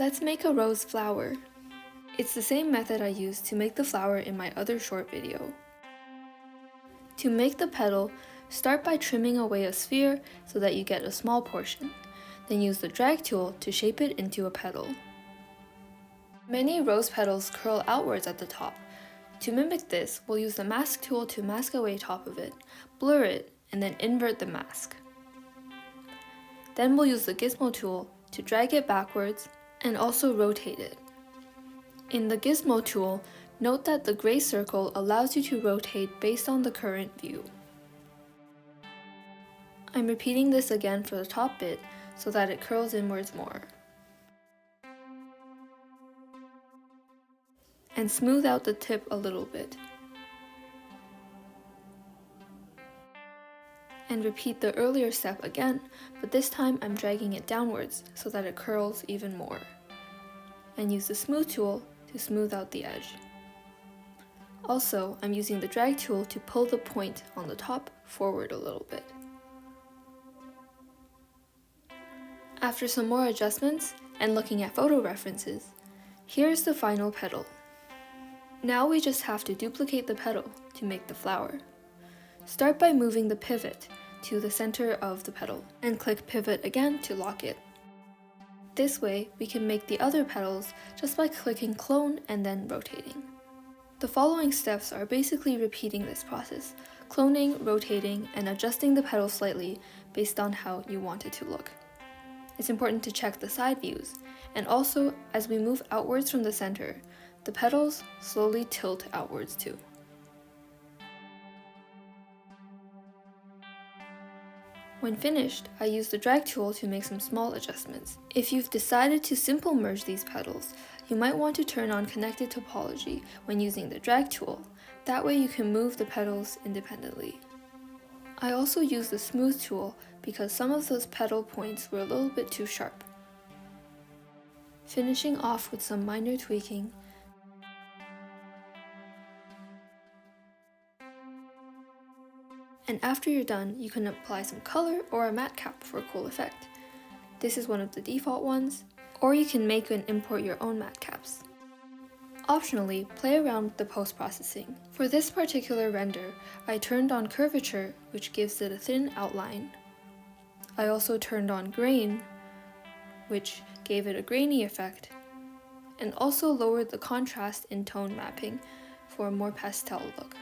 Let's make a rose flower. It's the same method I used to make the flower in my other short video. To make the petal, start by trimming away a sphere so that you get a small portion. Then use the drag tool to shape it into a petal. Many rose petals curl outwards at the top. To mimic this, we'll use the mask tool to mask away top of it, blur it, and then invert the mask. Then we'll use the gizmo tool to drag it backwards and also rotate it. In the gizmo tool, note that the gray circle allows you to rotate based on the current view. I'm repeating this again for the top bit so that it curls inwards more. And smooth out the tip a little bit. And repeat the earlier step again, but this time I'm dragging it downwards so that it curls even more. And use the smooth tool to smooth out the edge. Also, I'm using the drag tool to pull the point on the top forward a little bit. After some more adjustments and looking at photo references, here's the final petal. Now we just have to duplicate the petal to make the flower. Start by moving the pivot to the center of the petal and click pivot again to lock it. This way, we can make the other petals just by clicking clone and then rotating. The following steps are basically repeating this process, cloning, rotating, and adjusting the petal slightly based on how you want it to look. It's important to check the side views, and also as we move outwards from the center, the petals slowly tilt outwards too. When finished, I used the drag tool to make some small adjustments. If you've decided to simple merge these petals, you might want to turn on connected topology when using the drag tool. That way you can move the petals independently. I also used the smooth tool because some of those petal points were a little bit too sharp. Finishing off with some minor tweaking. And after you're done, you can apply some color or a Matcap for a cool effect. This is one of the default ones, or you can make and import your own Matcaps. Optionally, play around with the post-processing. For this particular render, I turned on curvature, which gives it a thin outline. I also turned on grain, which gave it a grainy effect, and also lowered the contrast in tone mapping for a more pastel look.